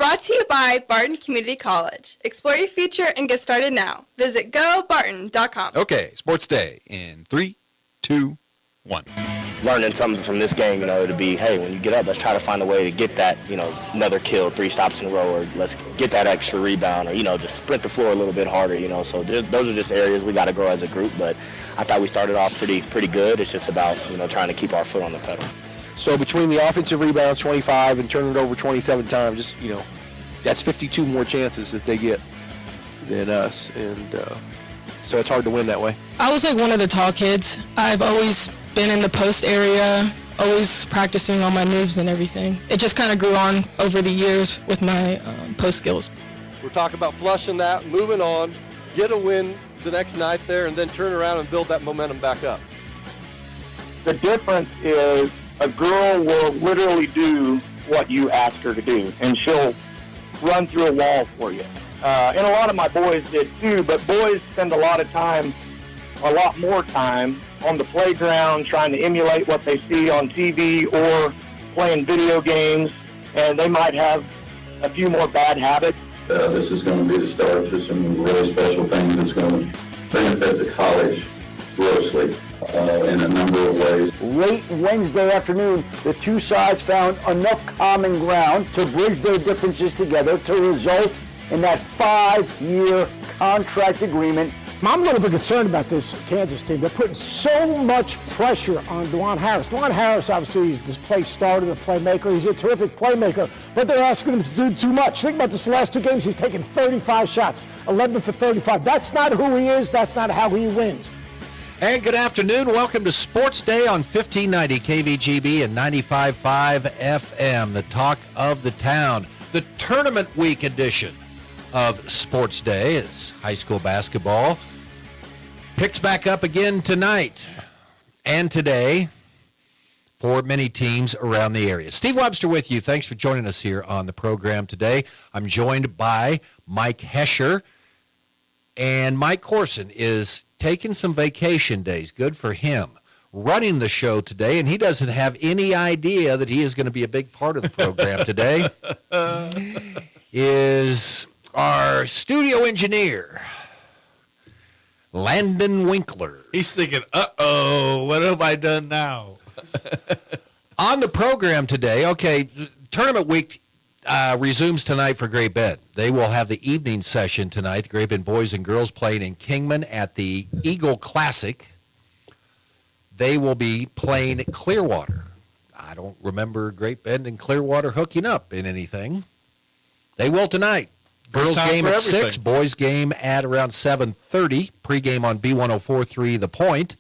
Brought to you by Barton Community College. Explore your future and get started now. Visit gobarton.com. Okay, Sports Day in 3, 2, 1. Learning something from this game, it'll be, hey, when you get up, let's try to find a way to get that, another kill, 3 stops in a row, or let's get that extra rebound, or, just sprint the floor a little bit harder, So those are just areas we got to grow as a group, but I thought we started off pretty good. It's just about, trying to keep our foot on the pedal. So between the offensive rebounds, 25, and turning it over 27 times, that's 52 more chances that they get than us, and so it's hard to win that way. I was like one of the tall kids. I've always been in the post area, always practicing on my moves and everything. It just kind of grew on over the years with my post skills. We're talking about flushing that, moving on, get a win the next night there, and then turn around and build that momentum back up. The difference is a girl will literally do what you ask her to do, and she'll run through a wall for you. And a lot of my boys did too, but boys spend a lot more time on the playground trying to emulate what they see on TV or playing video games, and they might have a few more bad habits. This is going to be the start to some really special things that's going to benefit the college grossly in a number of ways. Late Wednesday afternoon, the two sides found enough common ground to bridge their differences together to result in that 5-year contract agreement. I'm a little bit concerned about this Kansas team. They're putting so much pressure on DeJuan Harris. DeJuan Harris, obviously, is this play starter, the playmaker. He's a terrific playmaker, but they're asking him to do too much. Think about this: the last 2 games, he's taken 35 shots, 11 for 35. That's not who he is. That's not how he wins. And good afternoon. Welcome to Sports Day on 1590 KVGB and 95.5 FM, the talk of the town. The tournament week edition of Sports Day is high school basketball. Picks back up again tonight and today for many teams around the area. Steve Webster with you. Thanks for joining us here on the program today. I'm joined by Mike Hesher, and Mike Corson is taking some vacation days. Good for him. Running the show today, and he doesn't have any idea that he is going to be a big part of the program today, is our studio engineer, Landon Winkler. He's thinking, uh-oh, what have I done now? On the program today, okay, tournament week resumes tonight for Great Bend. They will have the evening session tonight. The Great Bend boys and girls playing in Kingman at the Eagle Classic. They will be playing at Clearwater. I don't remember Great Bend and Clearwater hooking up in anything. They will tonight. Girls game at 6, boys game at around 7:30. Pregame on B1043 The Point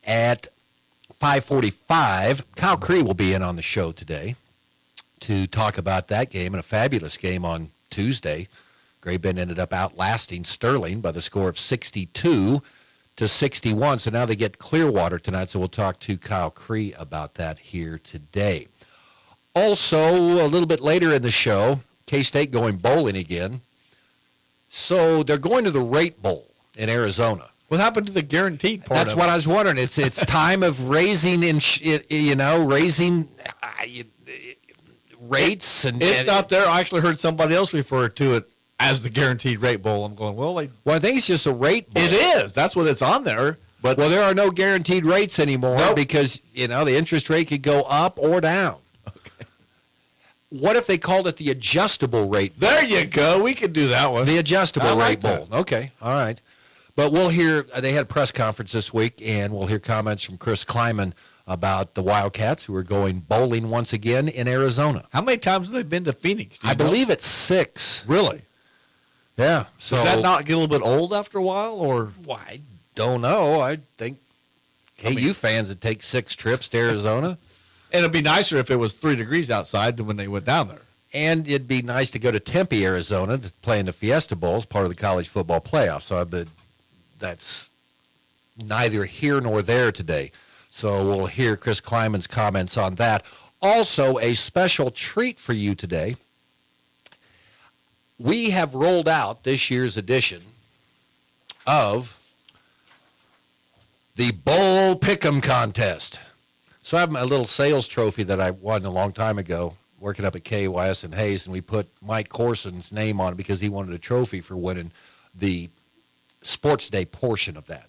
at 5:45. Kyle Cree will be in on the show today to talk about that game, and a fabulous game on Tuesday. Great Bend ended up outlasting Sterling by the score of 62-61. So now they get Clearwater tonight, so we'll talk to Kyle Cree about that here today. Also, a little bit later in the show, K-State going bowling again. So they're going to the Rate Bowl in Arizona. What happened to the guaranteed part? That's what I was wondering. It's time of raising raising rates, and it's not there. I actually heard somebody else refer to it as the guaranteed rate bowl. I'm going, well, I think it's just a rate bowl. It is. That's what it's on there. But there are no guaranteed rates anymore because the interest rate could go up or down. What if they called it the adjustable rate bowl? There you go. We could do that one. The adjustable rate bowl. Okay. All right. But we'll hear, they had a press conference this week, and we'll hear comments from Chris Kleiman about the Wildcats, who are going bowling once again in Arizona. How many times have they been to Phoenix? I believe it's 6. Really? Yeah. So does that not get a little bit old after a while? Or I don't know. I think KU fans would take 6 trips to Arizona. And it'd be nicer if it was 3 degrees outside than when they went down there. And it'd be nice to go to Tempe, Arizona, to play in the Fiesta Bowl as part of the college football playoff. So that's neither here nor there today. So we'll hear Chris Kleiman's comments on that. Also, a special treat for you today. We have rolled out this year's edition of the Bowl Pick'em Contest. So I have a little sales trophy that I won a long time ago working up at KYS and Hayes, and we put Mike Corson's name on it because he wanted a trophy for winning the sports day portion of that,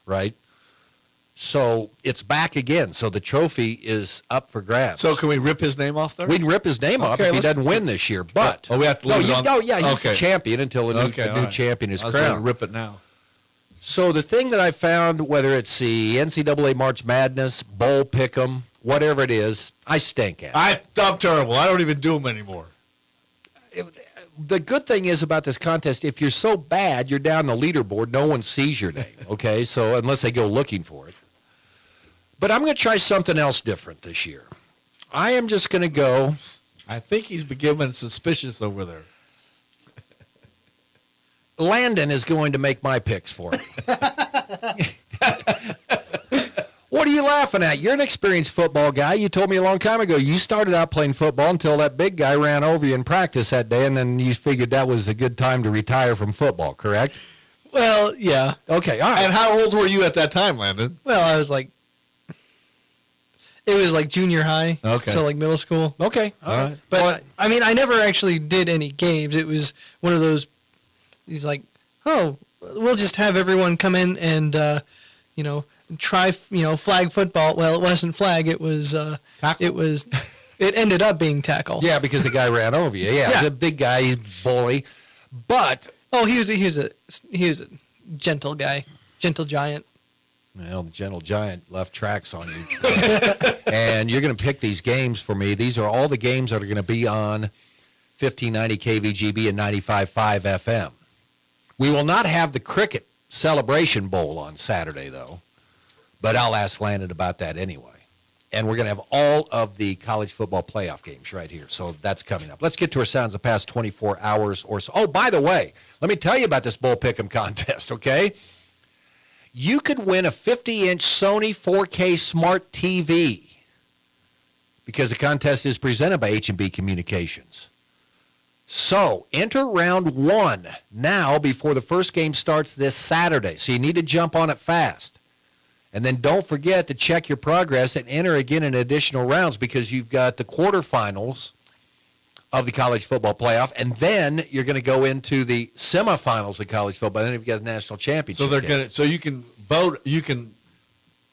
right? So it's back again. So the trophy is up for grabs. So can we rip his name off there? We can rip his name off if he doesn't win this year. But we have to leave it on. Oh, yeah, he's the champion until a new champion is I was gonna crowned. rip it now. So the thing that I found, whether it's the NCAA March Madness, Bowl Pick'em, whatever it is, I stink at it. I'm terrible. I don't even do them anymore. The good thing is about this contest, if you're so bad, you're down the leaderboard, no one sees your name, okay? So unless they go looking for it. But I'm going to try something else different this year. I am just going to go. I think he's becoming suspicious over there. Landon is going to make my picks for me. What are you laughing at? You're an experienced football guy. You told me a long time ago you started out playing football until that big guy ran over you in practice that day, and then you figured that was a good time to retire from football, correct? Well, yeah. Okay, all right. And how old were you at that time, Landon? Well, I was like, it was like junior high. Okay. So like middle school. Okay. All right. But I mean, I never actually did any games. It was one of those. He's like, oh, we'll just have everyone come in and, try, flag football. Well, it wasn't flag. It was, it ended up being tackle. Yeah, because the guy ran over you. Yeah, the big guy, he's bully. But. Oh, he was a gentle guy, gentle giant. Well, the gentle giant left tracks on you. And you're going to pick these games for me. These are all the games that are going to be on 1590 KVGB and 95.5 FM. We will not have the Cricket Celebration Bowl on Saturday, though. But I'll ask Landon about that anyway. And we're going to have all of the college football playoff games right here. So that's coming up. Let's get to our sounds the past 24 hours or so. Oh, by the way, let me tell you about this Bowl Pick'em contest, okay? You could win a 50-inch Sony 4K smart TV because the contest is presented by H&B Communications. So enter round one now before the first game starts this Saturday. So you need to jump on it fast. And then don't forget to check your progress and enter again in additional rounds because you've got the quarterfinals of the college football playoff, and then you're going to go into the semifinals of college football, and then you've got the national championship. So they're going to. So you can vote. You can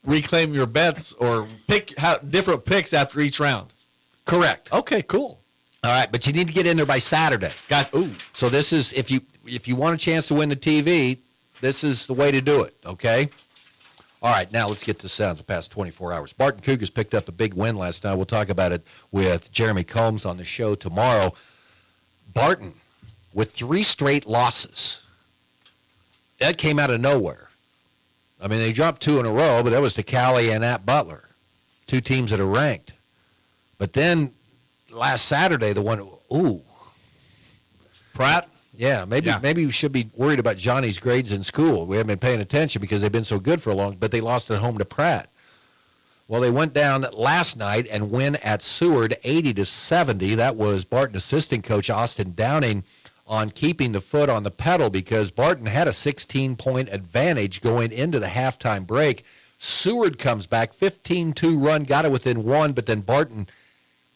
reclaim your bets or pick different picks after each round. Correct. Okay. Cool. All right, but you need to get in there by Saturday. So this is if you want a chance to win the TV, this is the way to do it. Okay. All right, now let's get to sounds the past 24 hours. Barton Cougars picked up a big win last night. We'll talk about it with Jeremy Combs on the show tomorrow. Barton with 3 straight losses. That came out of nowhere. I mean, they dropped 2 in a row, but that was to Cali and at Butler, 2 teams that are ranked. But then last Saturday, the one, Pratt? Yeah, maybe we should be worried about Johnny's grades in school. We haven't been paying attention because they've been so good for a long, but they lost at home to Pratt. Well, they went down last night and win at Seward 80-70. That was Barton assistant coach Austin Downing on keeping the foot on the pedal because Barton had a 16-point advantage going into the halftime break. Seward comes back, 15-2 run, got it within 1, but then Barton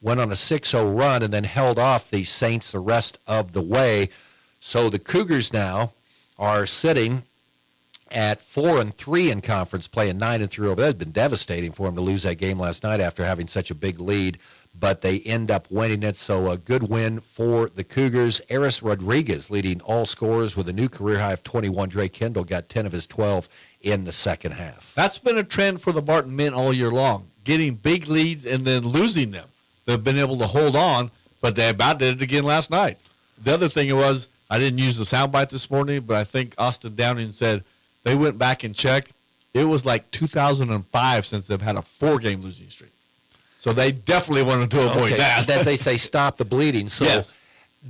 went on a 6-0 run and then held off the Saints the rest of the way. So the Cougars now are sitting at 4-3 in conference play and 9-3 over. That's been devastating for them to lose that game last night after having such a big lead, but they end up winning it. So a good win for the Cougars. Eris Rodriguez leading all scorers with a new career high of 21. Drake Kendall got 10 of his 12 in the second half. That's been a trend for the Barton men all year long, getting big leads and then losing them. They've been able to hold on, but they about did it again last night. The other thing was, I didn't use the soundbite this morning, but I think Austin Downing said they went back and checked. It was like 2005 since they've had a 4-game losing streak. So they definitely wanted to avoid that. As they say, stop the bleeding. So yes.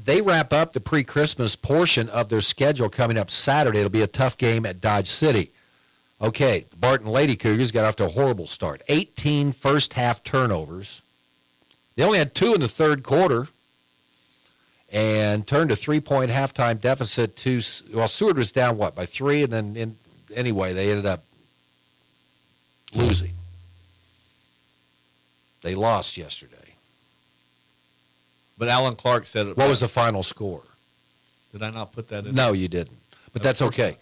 They wrap up the pre-Christmas portion of their schedule coming up Saturday. It'll be a tough game at Dodge City. Okay, the Barton Lady Cougars got off to a horrible start. 18 first-half turnovers. They only had 2 in the third quarter. And turned a 3-point halftime deficit to, Seward was down, by 3? And then, anyway, they ended up losing. They lost yesterday. But Alan Clark said it. What was the final score? Did I not put that in? No, you didn't. But that's course okay. not.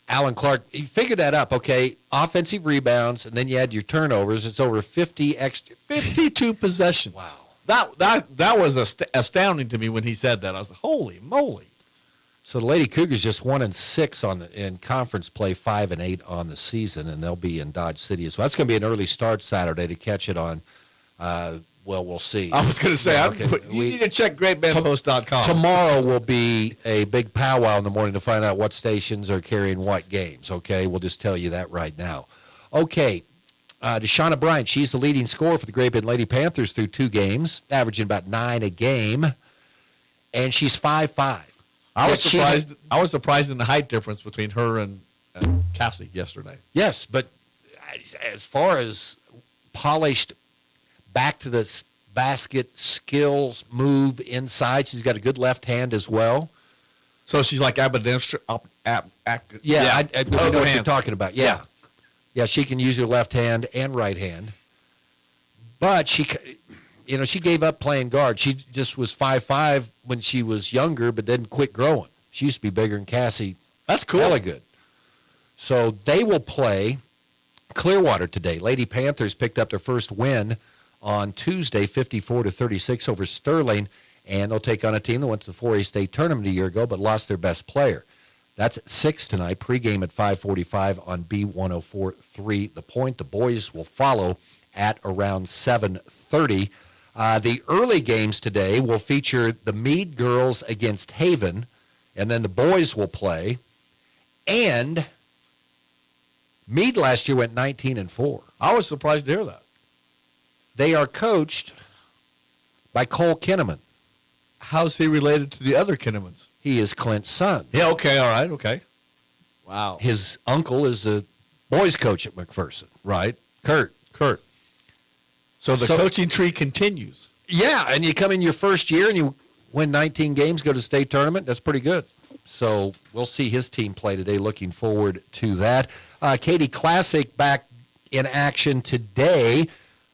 Alan Clark, you figured that up, okay? Offensive rebounds, and then you add your turnovers. It's over 50 extra. 52 possessions. Wow. That was astounding to me when he said that. I was like, holy moly. So the Lady Cougars just 1-6 in conference play, 5-8 on the season, and they'll be in Dodge City. So that's going to be an early start Saturday to catch it on. Well, we'll see. I was going to say, Yeah, you need to check GreatBendPost.com. Tomorrow will be a big powwow in the morning to find out what stations are carrying what games, okay? We'll just tell you that right now. Okay, Deshauna Bryant, she's the leading scorer for the Great Bend Lady Panthers through 2 games, averaging about 9 a game, and she's 5'5". I was surprised in the height difference between her and Cassie yesterday. Yes, but as far as polished back to the basket skills, move inside, she's got a good left hand as well. So she's like ambidextrous. I know what you're talking about. Yeah, she can use her left hand and right hand. But she gave up playing guard. She just was 5'5" when she was younger, but then quit growing. She used to be bigger than Cassie. That's cool. Hella good. So they will play Clearwater today. Lady Panthers picked up their first win on Tuesday, 54-36 over Sterling, and they'll take on a team that went to the 4A state tournament a year ago but lost their best player. That's at 6 tonight, pregame at 5:45 on B104.3 The Point. The boys will follow at around 7:30. The early games today will feature the Meade girls against Haven, and then the boys will play. And Meade last year went 19-4. I was surprised to hear that. They are coached by Cole Kinnaman. How's he related to the other Kinnamans? He is Clint's son. Yeah, okay, all right, okay. Wow. His uncle is the boys coach at McPherson. Right. Kurt. So the coaching tree continues. Yeah, and you come in your first year and you win 19 games, go to state tournament. That's pretty good. So we'll see his team play today. Looking forward to that. Katy Classic back in action today.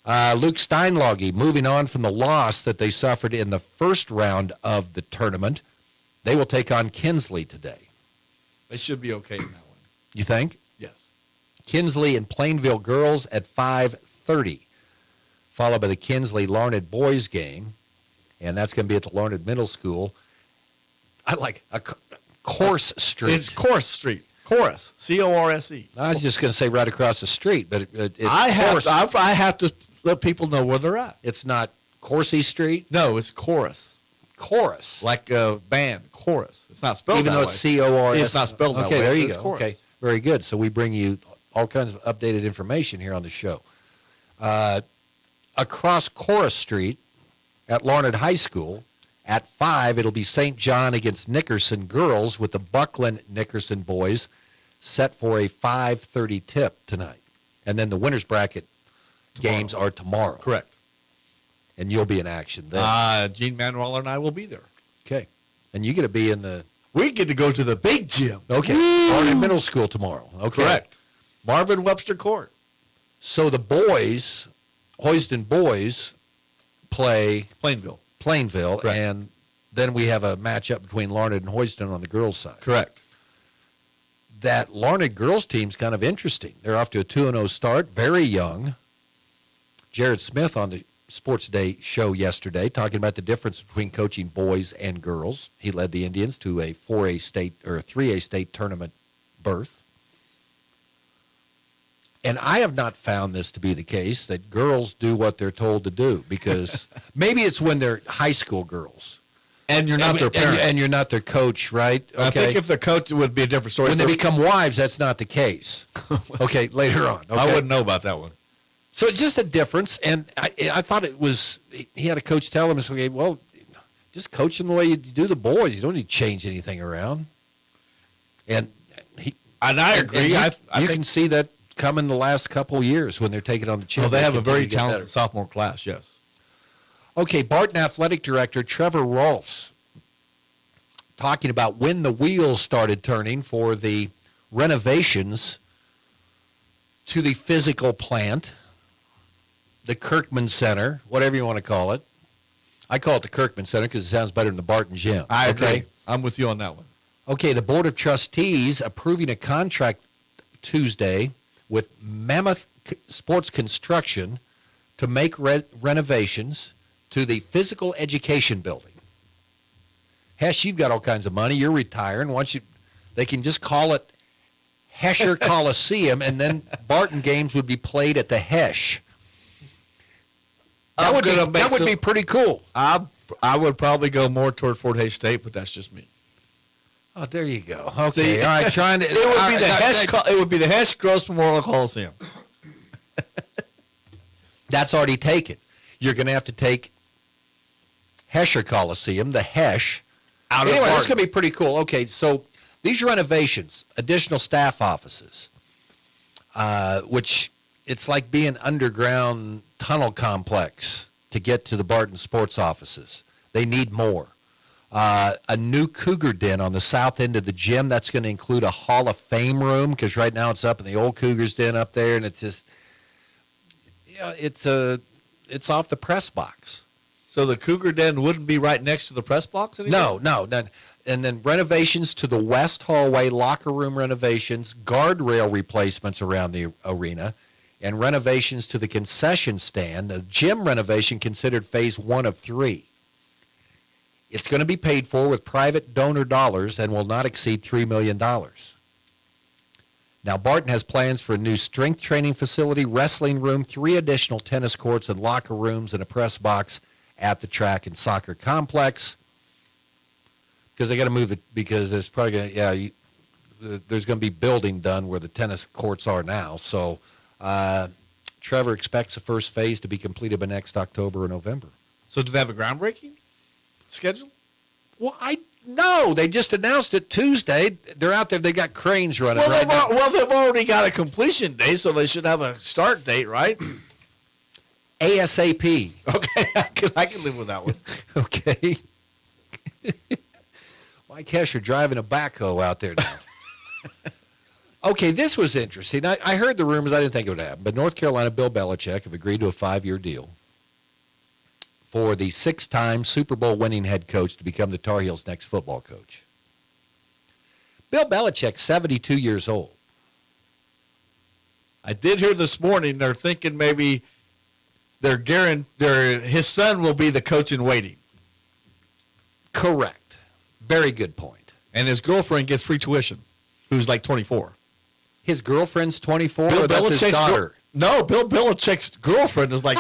Luke Steinlage moving on from the loss that they suffered in the first round of the tournament. They will take on Kinsley today. They should be okay in that one. You think? Yes. Kinsley and Plainville girls at 5:30, followed by the Kinsley-Larned boys game, and that's going to be at the Larned Middle School. I like a Course Street. It's Course Street. Chorus. C-O-R-S-E. I was just going to say right across the street, but it's I Course. have to let people know where they're at. It's not Coursey Street? No, it's Chorus. Chorus. Like a band, Chorus. It's not spelled Even that though way. it's C-O-R-S. It's not spelled that way. Okay, there you It's go. Chorus. Okay, very good. So we bring you all kinds of updated information here on the show. Across Chorus Street at Larned High School, at 5, it'll be St. John against Nickerson girls with the Buckland Nickerson boys set for a 5:30 tip tonight. And then the winner's bracket games are tomorrow. Correct. And you'll be in action then. Gene Manuel and I will be there. Okay. And you get to be in the... We get to go to the big gym. Okay. Larned Middle School tomorrow. Okay. Correct. Marvin Webster Court. So the boys, Hoyston boys, play Plainville. Correct. And then we have a matchup between Larned and Hoyston on the girls' side. Correct. That Larned girls team's kind of interesting. They're off to a 2-0 start, very young. Jared Smith on the Sports Day show yesterday talking about the difference between coaching boys and girls. He led the Indians to a 4A state or a 3A state tournament berth. And I have not found this to be the case, that girls do what they're told to do, because maybe it's when they're high school girls. And you're not their parent. And you're not their coach, right? Okay. I think if the coach, it would be a different story. When they become wives, that's not the case. Okay, later on. Okay. I wouldn't know about that one. So it's just a difference, and I thought it was, he had a coach tell him, okay, well, just coach them the way you do the boys. You don't need to change anything around. And I agree. And I you think can see that come in the last couple years when they're taking on the chin. Well, they have a very continue to get talented better. sophomore class, yes. Okay, Barton Athletic Director Trevor Rolfs talking about when the wheels started turning for the renovations to the physical plant, the Kirkman Center, whatever you want to call it. I call it the Kirkman Center because it sounds better than the Barton Gym. I okay? agree. I'm with you on that one. Okay, the Board of Trustees approving a contract Tuesday with Mammoth Sports Construction to make renovations to the physical education building. Hesh, you've got all kinds of money. You're retiring. They can just call it Hesher Coliseum, and then Barton games would be played at the Hesh. That would be pretty cool. I would probably go more toward Fort Hays State, but that's just me. Oh, there you go. Okay, See, all right. Trying to. It would be the Hesh. It would be the Hesh Gross Memorial Coliseum. That's already taken. You're going to have to take Hesher Coliseum, the Hesh. Anyway, that's going to be pretty cool. Okay, so these renovations, additional staff offices, which it's like being underground tunnel complex to get to the Barton sports offices. They need more. A new Cougar Den on the south end of the gym. That's going to include a Hall of Fame room because right now it's up in the old Cougars Den up there, and it's just, it's off the press box. So the Cougar Den wouldn't be right next to the press box anymore? No. And then renovations to the west hallway, locker room renovations, guardrail replacements around the arena, and renovations to the concession stand. The gym renovation considered phase 1 of 3. It's going to be paid for with private donor dollars and will not exceed $3 million. Now, Barton has plans for a new strength training facility, wrestling room, 3 additional tennis courts and locker rooms, and a press box at the track and soccer complex. Because they got to move it, because there's probably going to, there's going to be building done where the tennis courts are now. So Trevor expects the first phase to be completed by next October or November. So do they have a groundbreaking schedule? Well, no, they just announced it Tuesday. They're out there. They got cranes running Well, now. they've already got a completion date, so they should have a start date, right? ASAP. Okay, I can live with that one. Okay. Mike Hesher driving a backhoe out there now. Okay, this was interesting. I heard the rumors. I didn't think it would happen. But North Carolina, Bill Belichick have agreed to a 5-year deal for the 6-time Super Bowl winning head coach to become the Tar Heels' next football coach. Bill Belichick, 72 years old. I did hear this morning they're thinking maybe his son will be the coach in waiting. Correct. Very good point. And his girlfriend gets free tuition, who's like 24. His girlfriend's 24, or that's his daughter? No, Bill Belichick's girlfriend is like,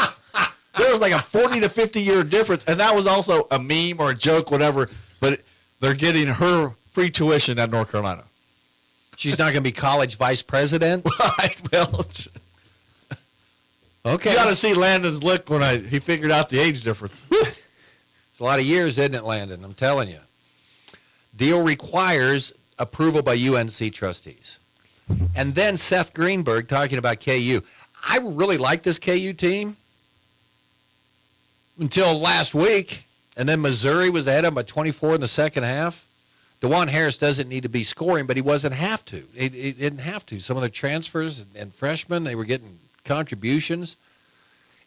there was like a 40 to 50 year difference, and that was also a meme or a joke, whatever, but they're getting her free tuition at North Carolina. She's not going to be college vice president? Right, well, okay. You got to see Landon's look when he figured out the age difference. It's a lot of years, isn't it, Landon? I'm telling you. Deal requires approval by UNC trustees. And then Seth Greenberg talking about KU. I really like this KU team until last week, and then Missouri was ahead of them by 24 in the second half. DeJuan Harris doesn't need to be scoring, but he wasn't have to. He didn't have to. Some of the transfers and freshmen, they were getting contributions.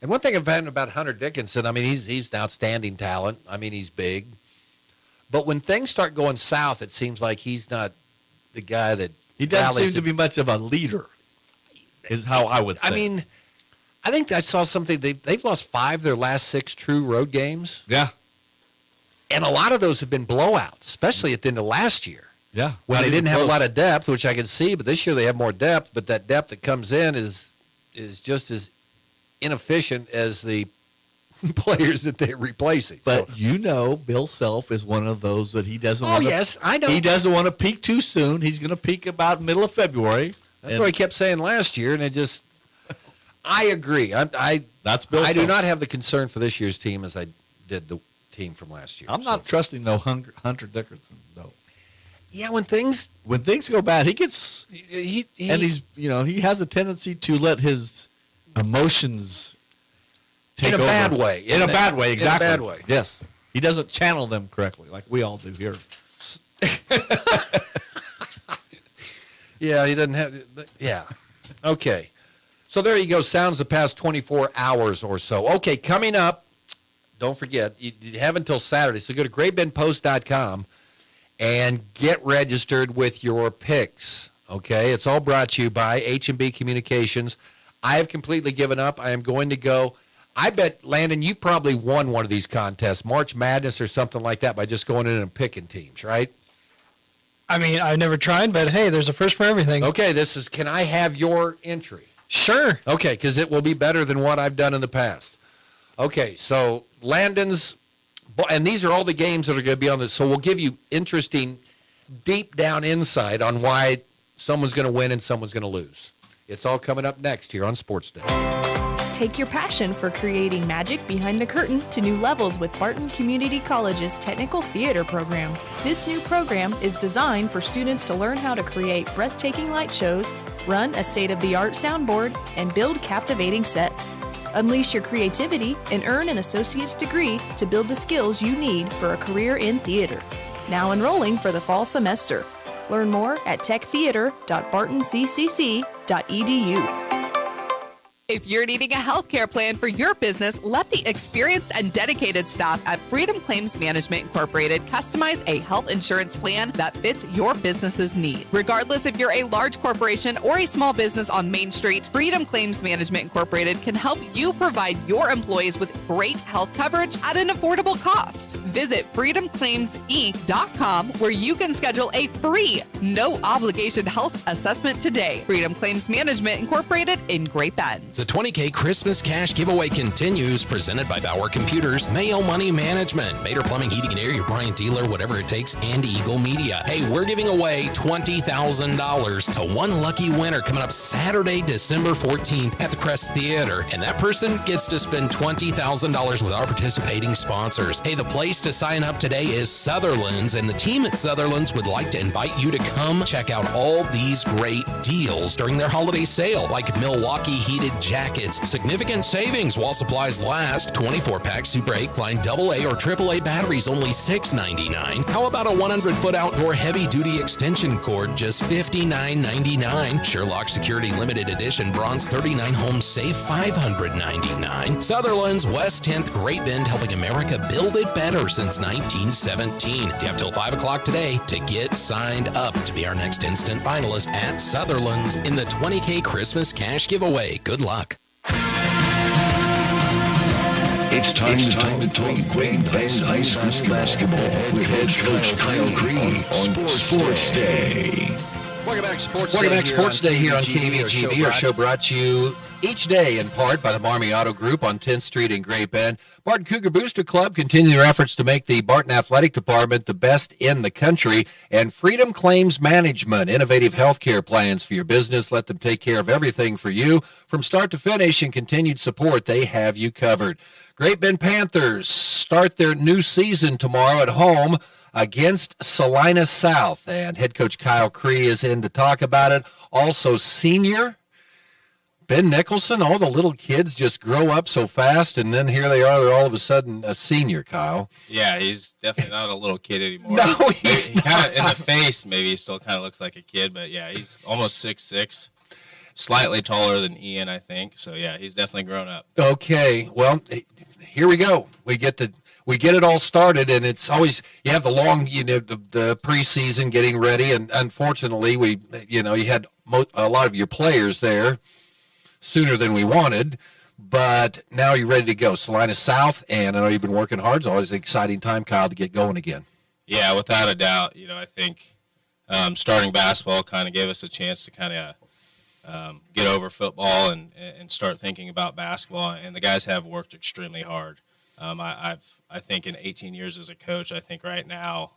And one thing I've found about Hunter Dickinson, I mean, he's an outstanding talent. I mean, he's big. But when things start going south, it seems like he's not the guy that he doesn't seem to be much of a leader, is how I would say. I mean, I think I saw something. They've lost 5 of their last 6 true road games. Yeah. And a lot of those have been blowouts, especially at the end of last year. Yeah. When they didn't have a lot of depth, which I can see, but this year they have more depth, but that depth that comes in is just as inefficient as the players that they're replacing. But Bill Self is one of those that he doesn't want to. Yes, I know. He doesn't want to peak too soon. He's going to peak about middle of February. That's what he kept saying last year, and it just I agree. That's Bill I Self. do not have the concern for this year's team as I did the team from last year. I'm not trusting Hunter Dickinson though. Yeah, when things go bad, he gets and he has a tendency to let his emotions take over. In a bad way. In a bad way, exactly. In a bad way. Yes. He doesn't channel them correctly like we all do here. Yeah, he doesn't have. Yeah. Okay. So there you go. Sounds the past 24 hours or so. Okay, coming up, don't forget, you have until Saturday. So go to greatbendpost.com and get registered with your picks. Okay, it's all brought to you by H&B Communications. I have completely given up. I am going to go. I bet, Landon, you probably won one of these contests, March Madness or something like that, by just going in and picking teams, right? I mean, I've never tried, but hey, there's a first for everything. Okay, can I have your entry? Sure. Okay, because it will be better than what I've done in the past. Okay, so Landon's, and these are all the games that are going to be on this, so we'll give you interesting, deep down insight on why someone's going to win and someone's going to lose. It's all coming up next here on Sports Day. Take your passion for creating magic behind the curtain to new levels with Barton Community College's Technical Theater program. This new program is designed for students to learn how to create breathtaking light shows, run a state-of-the-art soundboard, and build captivating sets. Unleash your creativity and earn an associate's degree to build the skills you need for a career in theater. Now enrolling for the fall semester. Learn more at techtheater.bartonccc.edu. If you're needing a healthcare plan for your business, let the experienced and dedicated staff at Freedom Claims Management Incorporated customize a health insurance plan that fits your business's need. Regardless if you're a large corporation or a small business on Main Street, Freedom Claims Management Incorporated can help you provide your employees with great health coverage at an affordable cost. Visit freedomclaimsinc.com where you can schedule a free, no-obligation health assessment today. Freedom Claims Management Incorporated in Great Bend. The 20K Christmas Cash Giveaway continues, presented by Bauer Computers, Mayo Money Management, Mater Plumbing, Heating and Air, your Bryant dealer, whatever it takes, and Eagle Media. Hey, we're giving away $20,000 to one lucky winner coming up Saturday, December 14th at the Crest Theater. And that person gets to spend $20,000 with our participating sponsors. Hey, the place to sign up today is Sutherland's, and the team at Sutherland's would like to invite you to come check out all these great deals during their holiday sale, like Milwaukee heated jackets, significant savings while supplies last, 24-pack Super 8-pline AA or AAA batteries, only $6.99. How about a 100-foot outdoor heavy-duty extension cord, just $59.99. Sherlock Security Limited Edition Bronze 39 Home Safe, $599. Sutherland's, West 10th, Great Bend, helping America build it better since 1917. You have till 5 o'clock today to get signed up to be our next instant finalist at Sutherland's in the 20K Christmas Cash Giveaway. Good luck. It's time to talk Great Bend High School basketball with head coach Kyle Green on Sports Day. Welcome back, Sports Day here on KVGB. Our show brought to you each day in part by the Marmy Auto Group on 10th Street in Great Bend. Barton Cougar Booster Club continue their efforts to make the Barton Athletic Department the best in the country. And Freedom Claims Management, innovative healthcare plans for your business. Let them take care of everything for you. From start to finish and continued support, they have you covered. Great Bend Panthers start their new season tomorrow at home against Salina South. And head coach Kyle Cree is in to talk about it. Also, senior Ben Nicholson. All the little kids just grow up so fast, and then here they are. They're all of a sudden a senior, Kyle. Yeah, he's definitely not a little kid anymore. No, he's not. Kinda, in the face, maybe he still kind of looks like a kid, but yeah, he's almost 6'6", slightly taller than Ian, I think. So yeah, he's definitely grown up. Okay, well, here we go. We get it all started, and it's always, you have the long, the preseason getting ready, and unfortunately, you had a lot of your players there sooner than we wanted, but now you're ready to go. Salina South, and I know you've been working hard. It's always an exciting time, Kyle, to get going again. Yeah, without a doubt. I think starting basketball kind of gave us a chance to kind of get over football and start thinking about basketball, and the guys have worked extremely hard. I think in 18 years as a coach, I think right now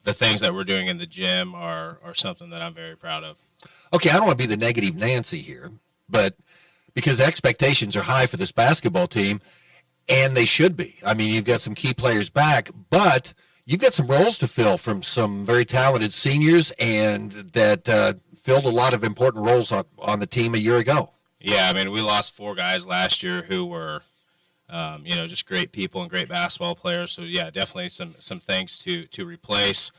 the things that we're doing in the gym are something that I'm very proud of. Okay, I don't want to be the negative Nancy here, but because the expectations are high for this basketball team, and they should be. I mean, you've got some key players back, but you've got some roles to fill from some very talented seniors, and that filled a lot of important roles on the team a year ago. Yeah, I mean, we lost 4 guys last year who were, just great people and great basketball players. So, yeah, definitely some things to replace.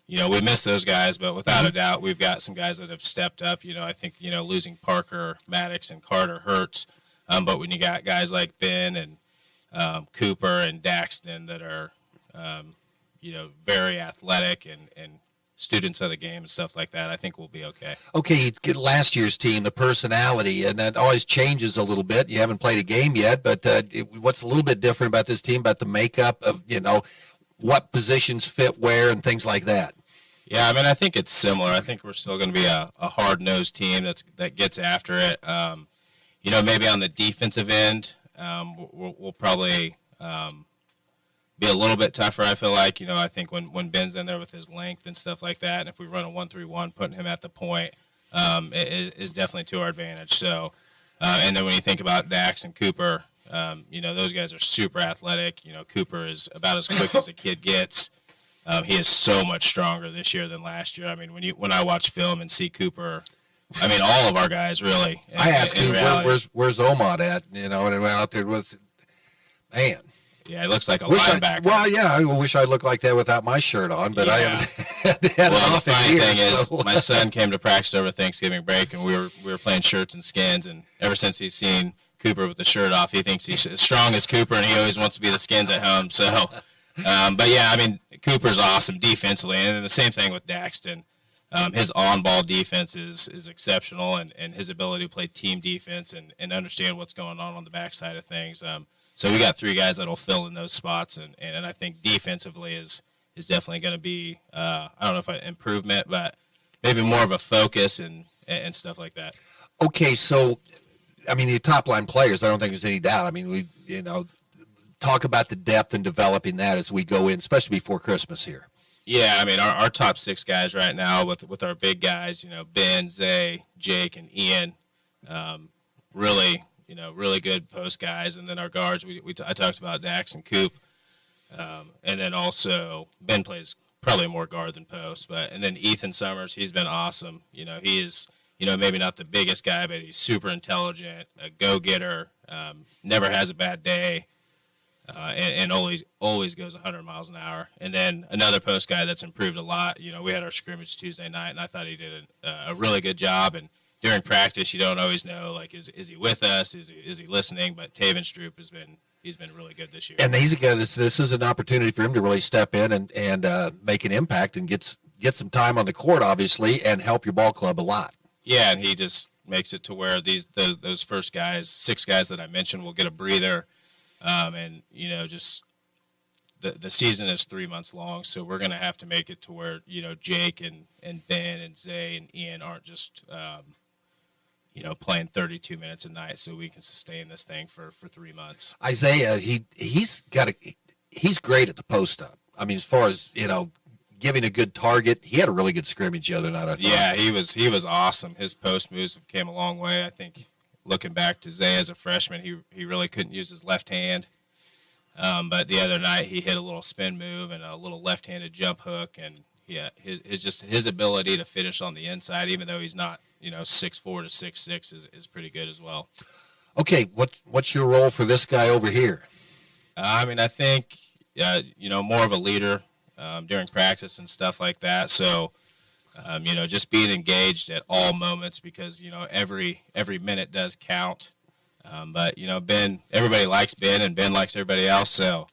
We miss those guys, but without a doubt, we've got some guys that have stepped up. I think, losing Parker, Maddox, and Carter hurts. But when you got guys like Ben and Cooper and Daxton that are, very athletic and students of the game and stuff like that, I think we'll be okay. Okay, you get last year's team, the personality, and that always changes a little bit. You haven't played a game yet, but what's a little bit different about this team, about the makeup of, what positions fit where and things like that? Yeah, I mean, I think it's similar. I think we're still going to be a hard-nosed team that gets after it. Maybe on the defensive end, we'll probably be a little bit tougher, I feel like. I think when Ben's in there with his length and stuff like that, and if we run a 1-3-1, putting him at the point is definitely to our advantage. So, and then when you think about Dax and Cooper, those guys are super athletic. Cooper is about as quick as a kid gets. He is so much stronger this year than last year. I mean, when I watch film and see Cooper, I mean, all of our guys really. I asked you, where's Omad at? And I went out there with, man. Yeah, it looks like a linebacker. I wish I looked like that without my shirt on, but I haven't had it off the funny in years. Thing is, my son came to practice over Thanksgiving break, and we were playing shirts and skins, and ever since he's seen Cooper with the shirt off, he thinks he's as strong as Cooper, and he always wants to be the skins at home. So, but yeah, I mean, Cooper's awesome defensively, and the same thing with Daxton. His on-ball defense is exceptional, and his ability to play team defense and understand what's going on the backside of things. So we got three guys that'll fill in those spots, and I think defensively is definitely going to be I don't know if an improvement, but maybe more of a focus and stuff like that. Okay, so I mean the top line players, I don't think there's any doubt. I mean we talk about the depth and developing that as we go in, especially before Christmas here. Yeah, I mean our top six guys right now with our big guys, Ben, Zay, Jake, and Ian, really. Really good post guys, and then our guards. I talked about Dax and Coop, and then also Ben plays probably more guard than post, and then Ethan Summers, he's been awesome. He is maybe not the biggest guy, but he's super intelligent, a go getter, never has a bad day, and always goes 100 miles an hour. And then another post guy that's improved a lot. We had our scrimmage Tuesday night, and I thought he did a really good job. And during practice, you don't always know, like, is he with us? Is he listening? But Taven Stroop he's been really good this year. And he's a guy. This is an opportunity for him to really step in and make an impact and get some time on the court, obviously, and help your ball club a lot. Yeah, and he just makes it to where those first guys, six guys that I mentioned, will get a breather, and just the season is 3 months long, so we're going to have to make it to where Jake and Ben and Zay and Ian aren't just playing 32 minutes a night, so we can sustain this thing for 3 months. Isaiah, he's great at the post up. I mean, as far as giving a good target, he had a really good scrimmage the other night, I thought. Yeah, he was awesome. His post moves came a long way. I think looking back to Zay as a freshman, he really couldn't use his left hand. But the other night he hit a little spin move and a little left-handed jump hook, and yeah, his ability to finish on the inside, even though he's not 6'4" to 6'6", is pretty good as well. Okay, what's your role for this guy over here? I mean, I think more of a leader during practice and stuff like that. So just being engaged at all moments, because every minute does count. But Ben, everybody likes Ben, and Ben likes everybody else. So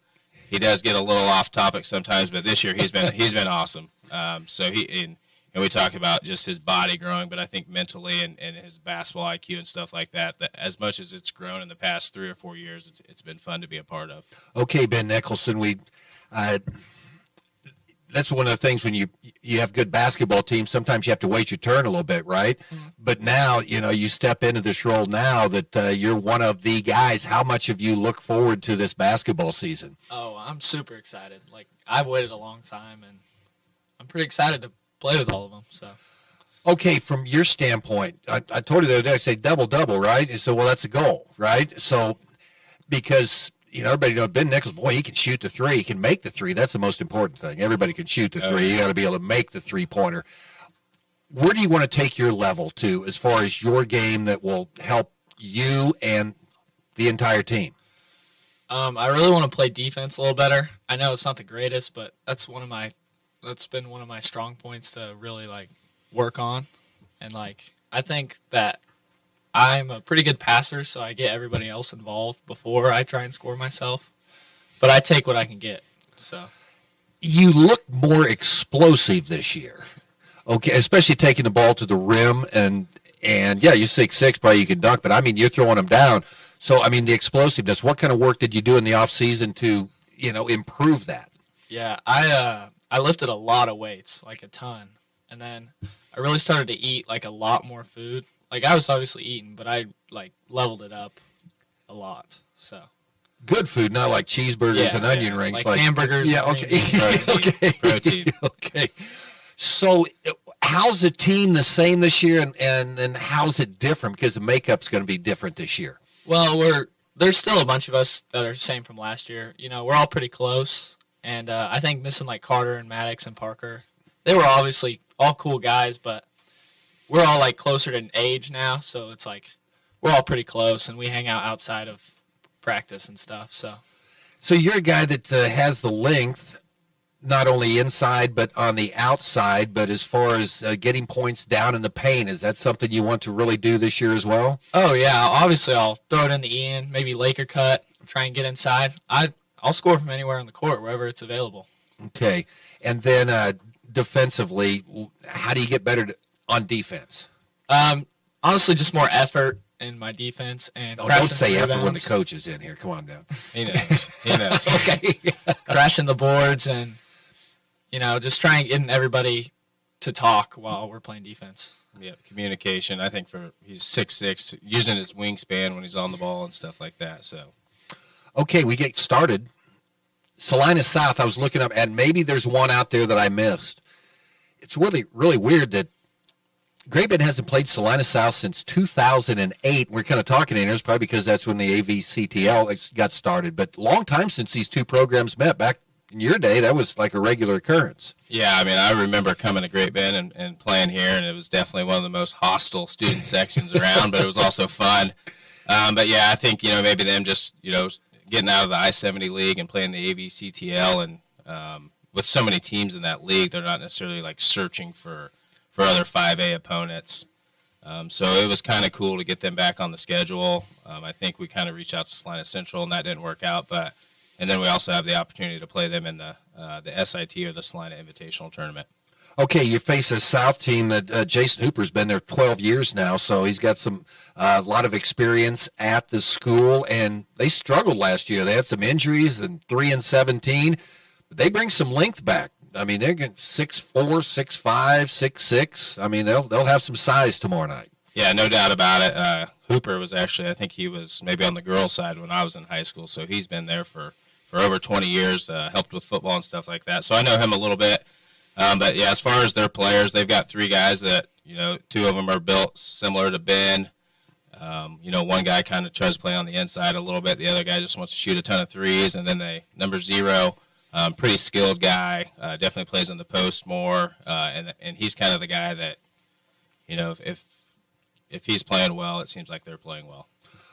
he does get a little off topic sometimes. But this year he's been awesome. So and we talk about just his body growing, but I think mentally and his basketball IQ and stuff like that, as much as it's grown in the past 3 or 4 years, it's been fun to be a part of. Okay, Ben Nicholson, that's one of the things when you have good basketball teams, sometimes you have to wait your turn a little bit, right? Mm-hmm. But now, you step into this role now that you're one of the guys. How much of you look forward to this basketball season? Oh, I'm super excited. Like, I've waited a long time, and I'm pretty excited to play with all of them. So, okay, from your standpoint, I told you the other day, I say double-double, right? And so, well, that's the goal, right? So, because everybody knows Ben Nichols, boy, he can shoot the three. He can make the three. That's the most important thing. Everybody can shoot the three. You got to be able to make the three-pointer. Where do you want to take your level to as far as your game that will help you and the entire team? I really want to play defense a little better. I know it's not the greatest, but that's been one of my strong points to really work on. And I think that I'm a pretty good passer, so I get everybody else involved before I try and score myself. But I take what I can get. So you look more explosive this year. Okay, especially taking the ball to the rim and yeah, you're 6'6", probably you can dunk, but I mean you're throwing them down. So I mean the explosiveness. What kind of work did you do in the off season to improve that? yeah, I lifted a lot of weights, like a ton, and then I really started to eat like a lot more food. Like I was obviously eating, but I like leveled it up a lot. So good food, not like cheeseburgers and onion rings, like hamburgers. Yeah, okay, Protein. Okay. So, how's the team the same this year, and how's it different? Because the makeup's going to be different this year. Well, there's still a bunch of us that are the same from last year. We're all pretty close, and I think missing like Carter and Maddox and Parker, they were obviously all cool guys, but we're all like closer in age now, so it's like we're all pretty close, and we hang out outside of practice and stuff. So you're a guy that has the length, not only inside but on the outside. But as far as getting points down in the paint, is that something you want to really do this year as well? Oh yeah, obviously I'll throw it into Ian, maybe Laker cut, try and get inside. I'll score from anywhere on the court, wherever it's available. Okay, and then defensively, how do you get better on defense? Honestly, just more effort in my defense and don't say effort when the coach is in here. Come on down. He knows. Okay. Crashing the boards and just trying getting everybody to talk while we're playing defense. Yeah, communication. I think he's 6'6", using his wingspan when he's on the ball and stuff like that. So, okay, we get started. Salina South. I was looking up, and maybe there's one out there that I missed. It's really, really weird that Great Bend hasn't played Salina South since 2008. We're kind of talking in here, probably because that's when the AVCTL got started. But long time since these two programs met. Back in your day, that was like a regular occurrence. Yeah, I mean, I remember coming to Great Bend and playing here, and it was definitely one of the most hostile student sections around, but it was also fun. But, yeah, I think, maybe them just, getting out of the I-70 league and playing the AVCTL, and with so many teams in that league, they're not necessarily, like, searching for other 5A opponents. So it was kind of cool to get them back on the schedule. I think we kind of reached out to Salina Central, and that didn't work out. And then we also have the opportunity to play them in the SIT or the Salina Invitational Tournament. Okay, you face a South team that Jason Hooper's been there 12 years now, so he's got a lot of experience at the school, and they struggled last year. They had some injuries and 3-17, but they bring some length back. I mean, they're getting 6'4", 6'5", 6'6". I mean, they'll have some size tomorrow night. Yeah, no doubt about it. Hooper was actually, I think he was maybe on the girls' side when I was in high school, so he's been there for over 20 years, helped with football and stuff like that. So I know him a little bit. But, yeah, as far as their players, they've got three guys that, two of them are built similar to Ben. One guy kind of tries to play on the inside a little bit. The other guy just wants to shoot a ton of threes. And then number 0, pretty skilled guy, definitely plays in the post more. And he's kind of the guy that, if he's playing well, it seems like they're playing well.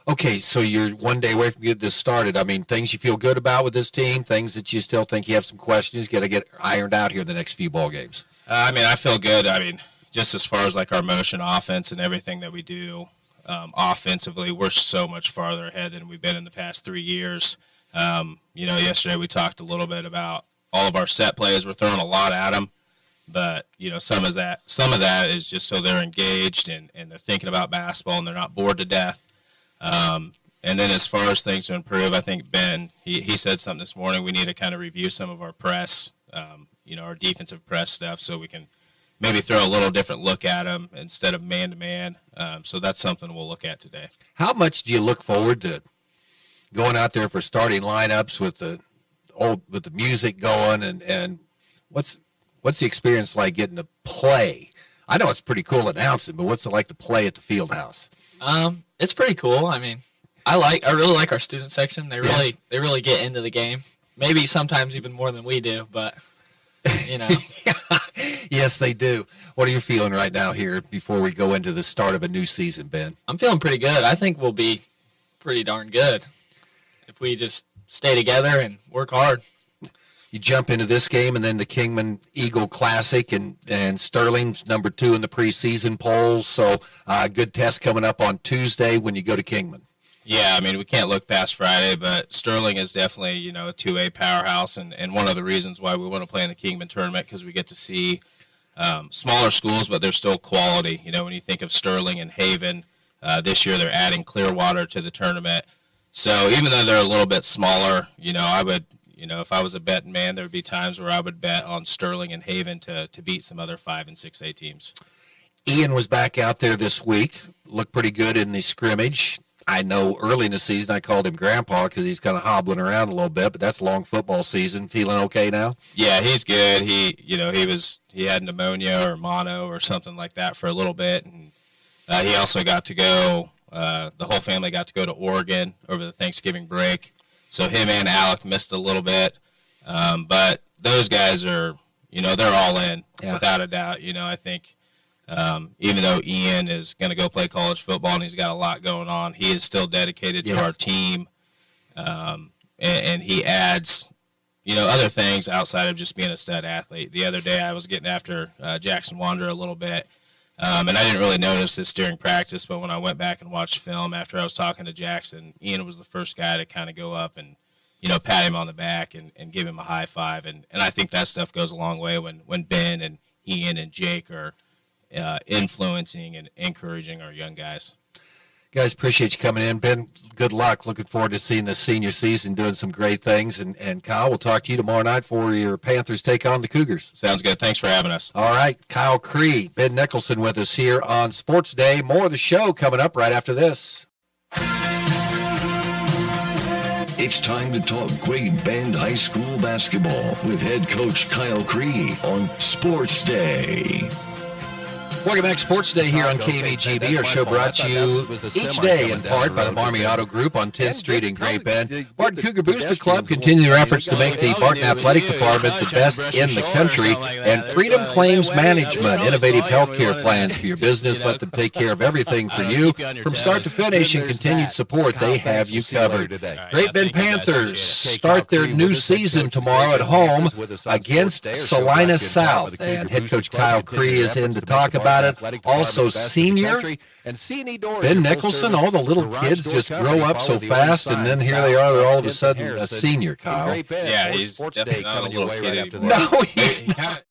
Okay, so you're one day away from getting this started. I mean, things you feel good about with this team, things that you still think you have some questions, got to get ironed out here in the next few ball games. I feel good. I mean, just as far as like our motion offense and everything that we do offensively, we're so much farther ahead than we've been in the past 3 years. Yesterday we talked a little bit about all of our set plays. We're throwing a lot at them, but some of that is just so they're engaged and they're thinking about basketball and they're not bored to death. And then as far as things to improve, I think Ben, he said something this morning. We need to kind of review some of our press, our defensive press stuff, so we can maybe throw a little different look at them instead of man-to-man. So that's something we'll look at today. How much do you look forward to going out there for starting lineups with the music going, and what's the experience like getting to play? I know it's pretty cool announcing, but what's it like to play at the field house? It's pretty cool. I mean, I really like our student section. They really get into the game. Maybe sometimes even more than we do, but Yes, they do. What are you feeling right now here before we go into the start of a new season, Ben? I'm feeling pretty good. I think we'll be pretty darn good if we just stay together and work hard. you jump into this game and then the Kingman Eagle Classic, and Sterling's number 2 in the preseason polls. So good test coming up on Tuesday when you go to Kingman. Yeah, I mean, we can't look past Friday, but Sterling is definitely, a 2A powerhouse, and one of the reasons why we want to play in the Kingman tournament, because we get to see smaller schools, but they're still quality. When you think of Sterling and Haven, this year they're adding Clearwater to the tournament. So even though they're a little bit smaller, I would, if I was a betting man, there would be times where I would bet on Sterling and Haven to beat some other 5 and 6A teams. Ian was back out there this week, looked pretty good in the scrimmage. I know early in the season I called him Grandpa because he's kind of hobbling around a little bit, but that's long football season. Feeling okay now? Yeah, he's good. He had pneumonia or mono or something like that for a little bit, and he also got to go. The whole family got to go to Oregon over the Thanksgiving break, so him and Alec missed a little bit. But those guys are, they're all in without a doubt. I think. Even though Ian is going to go play college football and he's got a lot going on, he is still dedicated to our team, and he adds, other things outside of just being a stud athlete. The other day I was getting after Jackson Wander a little bit, and I didn't really notice this during practice, but when I went back and watched film after I was talking to Jackson, Ian was the first guy to kind of go up and, pat him on the back and give him a high five, and I think that stuff goes a long way when Ben and Ian and Jake are influencing and encouraging our young guys. Guys, appreciate you coming in. Ben, good luck. Looking forward to seeing the senior season doing some great things. And Kyle, we'll talk to you tomorrow night for your Panthers take on the Cougars. Sounds good. Thanks for having us. All right. Kyle Cree, Ben Nicholson with us here on Sports Day. More of the show coming up right after this. It's time to talk Great Bend High School basketball with head coach Kyle Cree on Sports Day. Welcome back, Sports Day here on KVGB. Our show brought to you each day in part by the Marmy Auto Group on 10th Street in Great Bend. Barton Cougar Booster Club continue their efforts to make the Barton Athletic Department the best in the country. And Freedom Claims Management, innovative healthcare plans for your business. Let them take care of everything for you. From start to finish and continued support, they have you covered. Great Bend Panthers start their new season tomorrow at home against Salina South. And head coach Kyle Cree is in to talk about it. Also, senior Ben Nicholson, all the little kids just grow up so fast, and then here they are, all of a sudden a senior, Kyle. Yeah, he's definitely not a little kid anymore. No, he's not.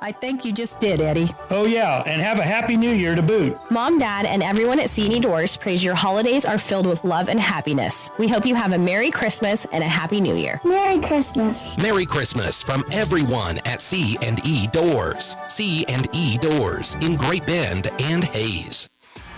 I think you just did, Eddie. Oh, yeah, and have a Happy New Year to boot. Mom, Dad, and everyone at C&E Doors prays your holidays are filled with love and happiness. We hope you have a Merry Christmas and a Happy New Year. Merry Christmas. Merry Christmas from everyone at C&E Doors. C&E Doors in Great Bend and Hayes.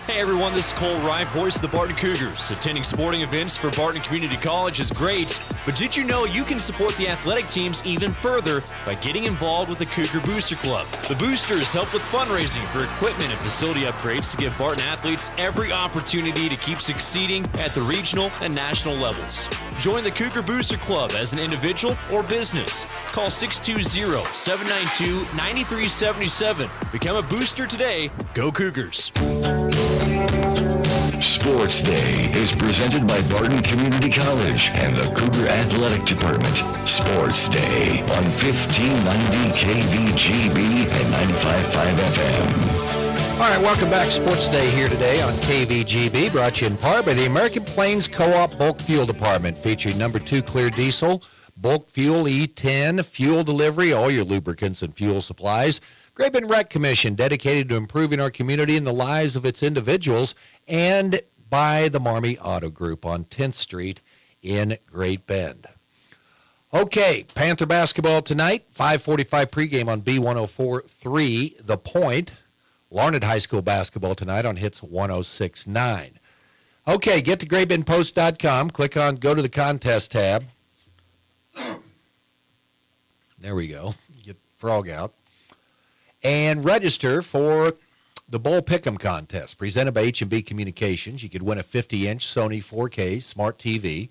Hey everyone, this is Cole Wright, voice of the Barton Cougars. Attending sporting events for Barton Community College is great, but did you know you can support the athletic teams even further by getting involved with the Cougar Booster Club? The Boosters help with fundraising for equipment and facility upgrades to give Barton athletes every opportunity to keep succeeding at the regional and national levels. Join the Cougar Booster Club as an individual or business. Call 620-792-9377. Become a booster today. Go Cougars. Sports Day is presented by Barton Community College and the Cougar Athletic Department. Sports Day on 1590 KVGB and 95.5 FM. All right, welcome back. Sports Day here today on KVGB, brought to you in part by the American Plains Co-op Bulk Fuel Department, featuring number 2 Clear Diesel, Bulk Fuel E10, fuel delivery, all your lubricants and fuel supplies. Great Bend Rec Commission, dedicated to improving our community and the lives of its individuals, and by the Marmee Auto Group on 10th Street in Great Bend. Okay, Panther basketball tonight, 5:45 pregame on B104.3, The Point. Larned High School basketball tonight on Hits 106.9. Okay, get to GreatBendPost.com, click on Go to the Contest tab. There we go. Get Frog out. And register for the Bowl Pick'em contest presented by H&B Communications. You could win a 50-inch Sony 4K smart TV.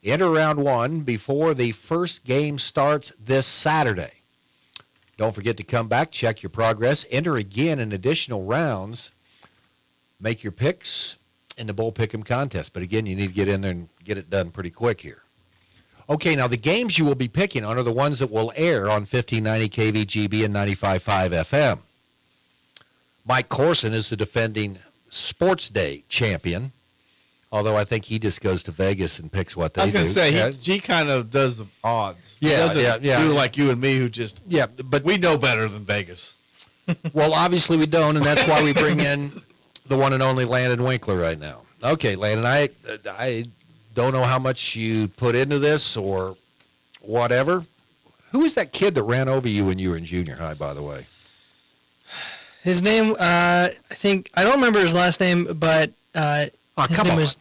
Enter round 1 before the first game starts this Saturday. Don't forget to come back, check your progress, enter again in additional rounds, make your picks in the Bowl Pick'em contest. But again, you need to get in there and get it done pretty quick here. Okay, now the games you will be picking on are the ones that will air on 1590 KVGB and 95.5 FM. Mike Corson is the defending Sports Day champion, although I think he just goes to Vegas and picks what they do. I was going to say, he kind of does the odds. He Yeah, doesn't yeah. do like you and me who just, but we know better than Vegas. Well, obviously we don't, and that's why we bring in the one and only Landon Winkler right now. Okay, Landon, I don't know how much you put into this or whatever. Who was that kid that ran over you when you were in junior high, by the way? His name, I don't remember his last name, but his name was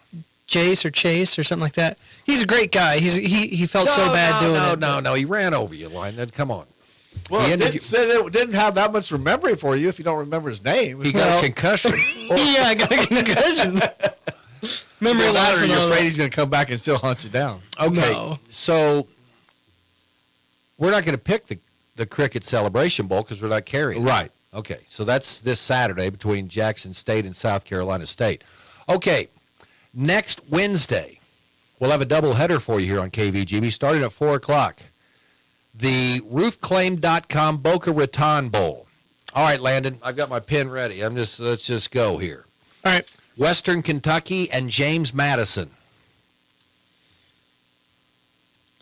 Jace or Chase or something like that. He's a great guy. He felt so bad doing it. No, he ran over you, Landon. Come on. Well, it didn't have that much memory for you if you don't remember his name. He got a concussion. Yeah, I got a concussion. Memory loss. You're afraid he's going to come back and still hunt you down. Okay, so we're not going to pick the Cricket Celebration Bowl because we're not carrying it. Right. Okay, so that's this Saturday between Jackson State and South Carolina State. Okay, next Wednesday, we'll have a doubleheader for you here on KVGB starting at 4 o'clock. The roofclaim.com Boca Raton Bowl. All right, Landon, I've got my pen ready. Let's just go here. All right. Western Kentucky and James Madison.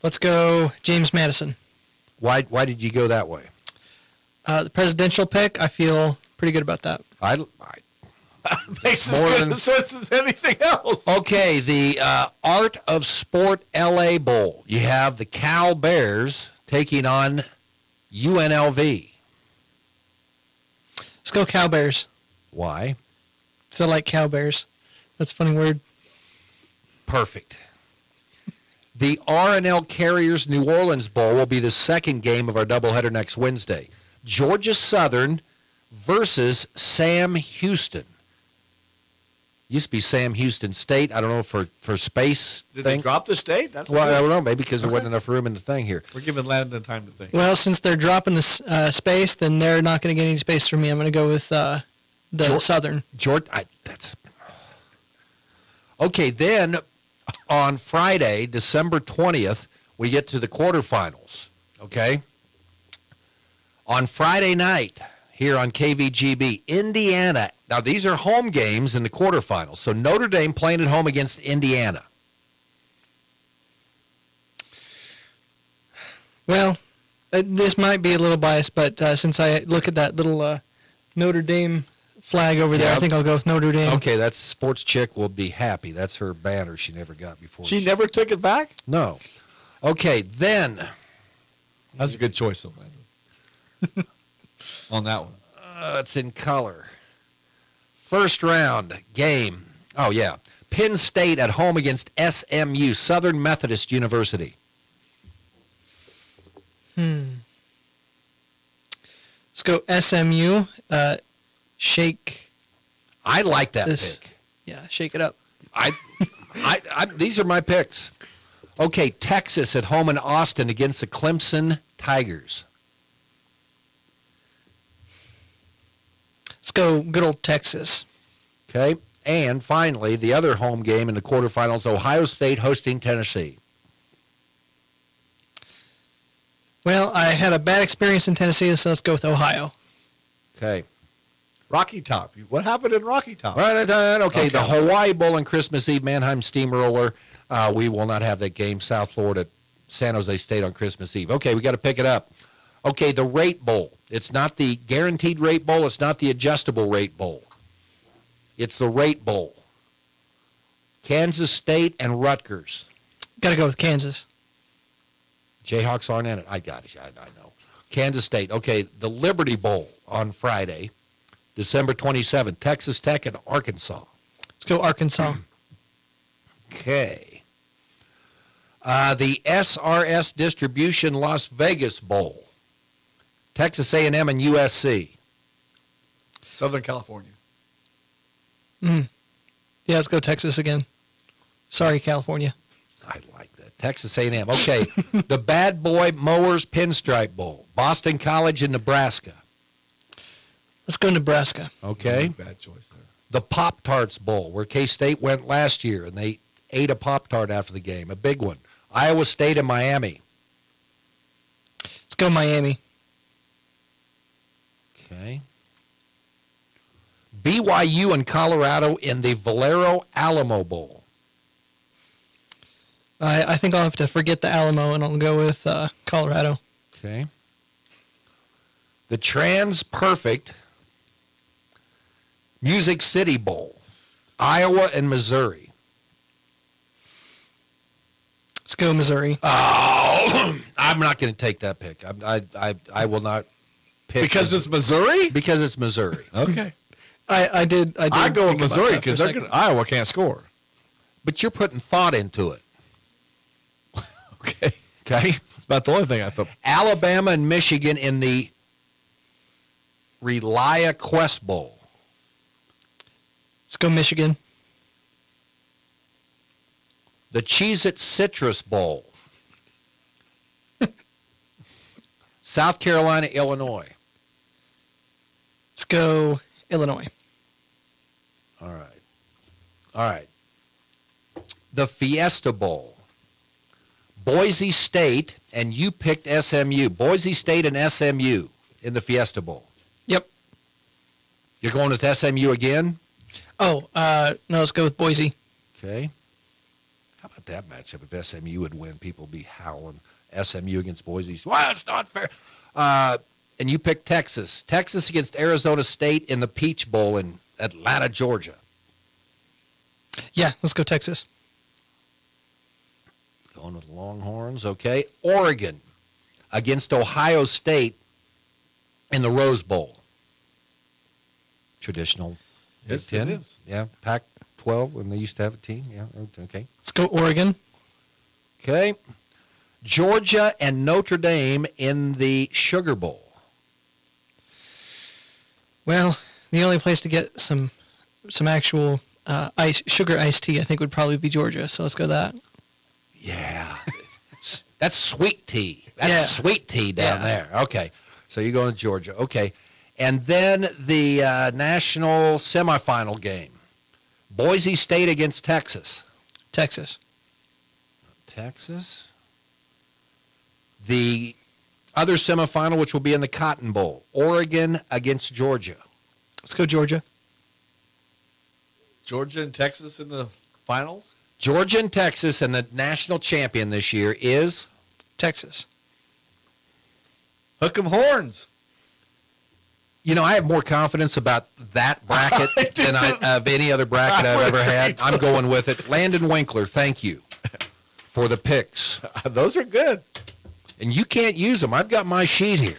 Let's go James Madison. Why did you go that way? The presidential pick, I feel pretty good about that. Makes as good sense as anything else. Okay, the Art of Sport LA Bowl. You have the Cal Bears taking on UNLV. Let's go Cal Bears. Why? So like Cal Bears. That's a funny word. Perfect. The R&L Carriers New Orleans Bowl will be the second game of our doubleheader next Wednesday. Georgia Southern versus Sam Houston. Used to be Sam Houston State. I don't know for space. Did they drop the state? That's I don't know. Maybe because there wasn't enough room in the thing here. We're giving Landon time to think. Well, since they're dropping the space, then they're not going to get any space from me. I'm going to go with the Southern. Okay, then on Friday, December 20th, we get to the quarterfinals, okay? On Friday night here on KVGB, Indiana. Now, these are home games in the quarterfinals. So Notre Dame playing at home against Indiana. Well, this might be a little biased, but since I look at that little Notre Dame flag over there, I think I'll go with Notre Dame. Okay, that sports chick will be happy. That's her banner she never got before. She never took it back? No. Okay, then. That's a good choice, though, man. On that one. It's in color. First round game. Oh, yeah. Penn State at home against SMU, Southern Methodist University. Let's go SMU. Shake. I like that pick. Yeah, shake it up. These are my picks. Okay, Texas at home in Austin against the Clemson Tigers. Let's go good old Texas. Okay. And finally, the other home game in the quarterfinals, Ohio State hosting Tennessee. Well, I had a bad experience in Tennessee, so let's go with Ohio. Okay. Rocky Top. What happened in Rocky Top? Right. Okay. The Hawaii Bowl on Christmas Eve, Mannheim Steamroller. We will not have that game. South Florida, San Jose State on Christmas Eve. Okay, we got to pick it up. Okay, the rate bowl. It's not the guaranteed rate bowl. It's not the adjustable rate bowl. It's the rate bowl. Kansas State and Rutgers. Got to go with Kansas. Jayhawks aren't in it. I got it. I know. Kansas State. Okay, the Liberty Bowl on Friday, December 27th. Texas Tech and Arkansas. Let's go Arkansas. Okay. The SRS Distribution Las Vegas Bowl. Texas A&M and USC. Southern California. Yeah, let's go Texas again. Sorry, California. I like that. Texas A&M. Okay. The Bad Boy Mowers Pinstripe Bowl. Boston College and Nebraska. Let's go Nebraska. Okay. Bad choice there. The Pop-Tarts Bowl, where K-State went last year, and they ate a Pop-Tart after the game. A big one. Iowa State and Miami. Let's go Miami. Okay. BYU and Colorado in the Valero Alamo Bowl. I think I'll have to forget the Alamo, and I'll go with Colorado. Okay. The Trans-Perfect Music City Bowl. Iowa and Missouri. Let's go Missouri. Oh, I'm not going to take that pick. I will not pick. Because it's Missouri? Because it's Missouri. Okay. I did I go with think about Missouri that for a because second. Iowa can't score. But you're putting thought into it. Okay. Okay? That's about the only thing I thought. Alabama and Michigan in the Relia Quest Bowl. Let's go Michigan. The Cheez-It Citrus Bowl. South Carolina, Illinois. Let's go Illinois. All right. The Fiesta Bowl. Boise State, and you picked SMU. Boise State and SMU in the Fiesta Bowl. Yep. You're going with SMU again? Oh, no, let's go with Boise. Okay. How about that matchup? If SMU would win, people would be howling. SMU against Boise. Well, it's not fair. And you picked Texas. Texas against Arizona State in the Peach Bowl in Atlanta, Georgia. Yeah, let's go Texas. Going with Longhorns, okay. Oregon against Ohio State in the Rose Bowl. Traditional Yes, Big Ten. it is. Yeah, Pac-12 when they used to have a team. Yeah, okay. Let's go Oregon. Okay. Georgia and Notre Dame in the Sugar Bowl. Well, the only place to get some actual sugar iced tea, I think, would probably be Georgia. So let's go that. Yeah. That's sweet tea. That's sweet tea down there. Okay. So you're going to Georgia. Okay. And then the national semifinal game. Boise State against Texas. Texas. Texas. The other semifinal, which will be in the Cotton Bowl. Oregon against Georgia. Let's go Georgia. Georgia and Texas in the finals? Georgia and Texas, and the national champion this year is? Texas. Hook 'em horns. You know, I have more confidence about that bracket than of any other bracket I've ever had. I'm going with it. Landon Winkler, thank you for the picks. Those are good. And you can't use them. I've got my sheet here.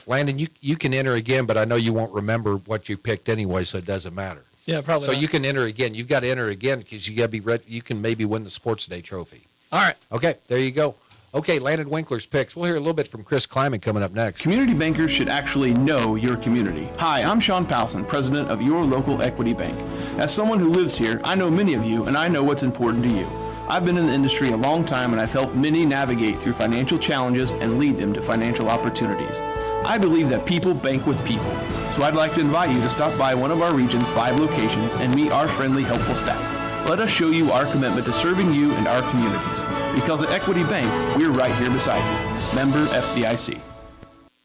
Landon, you can enter again, but I know you won't remember what you picked anyway, so it doesn't matter. Yeah, probably So not. you can enter again. You've got to enter again because you got to be ready. You can maybe win the Sports Day trophy. All right. Okay, there you go. Okay, Landon Winkler's picks. We'll hear a little bit from Chris Kleiman coming up next. Community bankers should actually know your community. Hi, I'm Sean Powelson, president of your local Equity Bank. As someone who lives here, I know many of you, and I know what's important to you. I've been in the industry a long time, and I've helped many navigate through financial challenges and lead them to financial opportunities. I believe that people bank with people, so I'd like to invite you to stop by one of our region's 5 locations and meet our friendly, helpful staff. Let us show you our commitment to serving you and our communities. Because at Equity Bank, we're right here beside you. Member FDIC.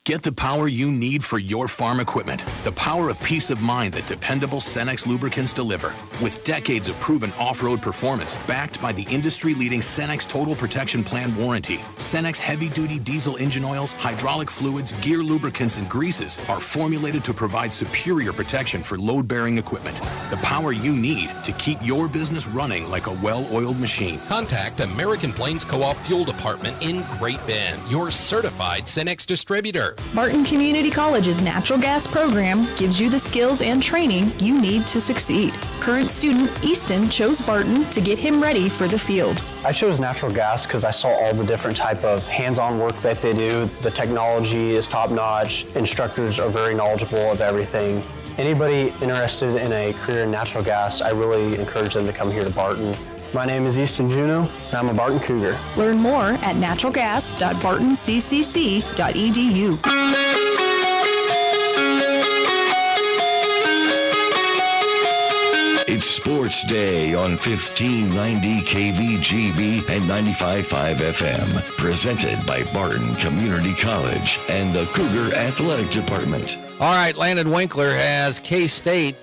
Get the power you need for your farm equipment. The power of peace of mind that dependable Cenex lubricants deliver. With decades of proven off-road performance backed by the industry-leading Cenex Total Protection Plan warranty, Cenex heavy-duty diesel engine oils, hydraulic fluids, gear lubricants, and greases are formulated to provide superior protection for load-bearing equipment. The power you need to keep your business running like a well-oiled machine. Contact American Plains Co-op Fuel Department in Great Bend, your certified Cenex distributor. Barton Community College's natural gas program gives you the skills and training you need to succeed. Current student Easton chose Barton to get him ready for the field. I chose natural gas because I saw all the different type of hands-on work that they do. The technology is top-notch. Instructors are very knowledgeable of everything. Anybody interested in a career in natural gas, I really encourage them to come here to Barton. My name is Easton Juneau, and I'm a Barton Cougar. Learn more at naturalgas.bartonccc.edu. It's Sports Day on 1590 KVGB and 95.5 FM. Presented by Barton Community College and the Cougar Athletic Department. All right, Landon Winkler has K-State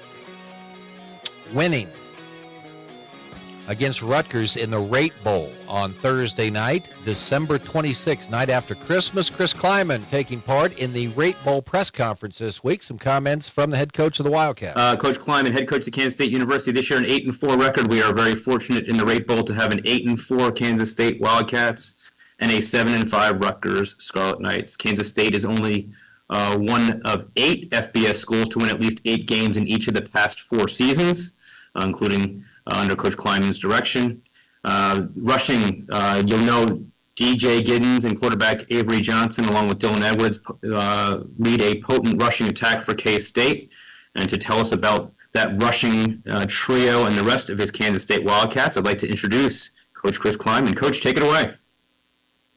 winning against Rutgers in the Rate Bowl on Thursday night, December 26th, night after Christmas. Chris Kleiman taking part in the Rate Bowl press conference this week. Some comments from the head coach of the Wildcats. Coach Kleiman, head coach of Kansas State University, this year an 8-4 record. We are very fortunate in the Rate Bowl to have an 8-4 Kansas State Wildcats and a 7-5 Rutgers Scarlet Knights. Kansas State is only one of 8 FBS schools to win at least 8 games in each of the past 4 seasons, including under Coach Kleiman's direction. Rushing, you'll know DJ Giddens and quarterback Avery Johnson, along with Dylan Edwards, lead a potent rushing attack for K-State. And to tell us about that rushing trio and the rest of his Kansas State Wildcats, I'd like to introduce Coach Chris Kleiman. Coach, take it away.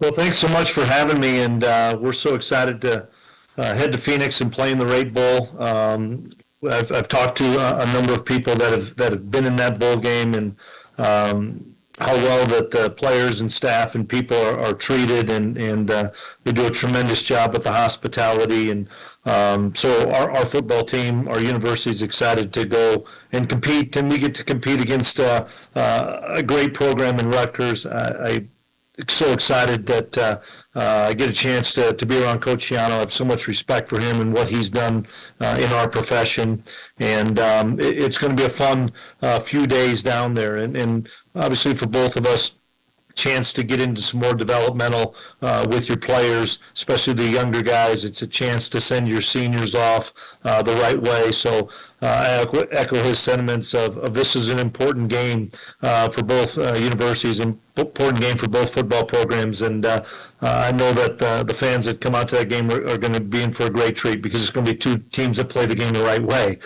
Well, thanks so much for having me, and we're so excited to head to Phoenix and play in the Rate Bowl. I've talked to a number of people that have been in that bowl game, and how well that the players and staff and people are treated, and they do a tremendous job with the hospitality. And so our football team, our university, is excited to go and compete, and we get to compete against a great program in Rutgers. I'm so excited that I get a chance to be around Coach Schiano. I have so much respect for him and what he's done in our profession. And it's going to be a fun few days down there. And obviously for both of us, chance to get into some more developmental with your players, especially the younger guys. It's a chance to send your seniors off the right way. So I echo his sentiments of this is an important game for both universities, and important game for both football programs. And I know that the fans that come out to that game are going to be in for a great treat, because it's going to be 2 teams that play the game the right way,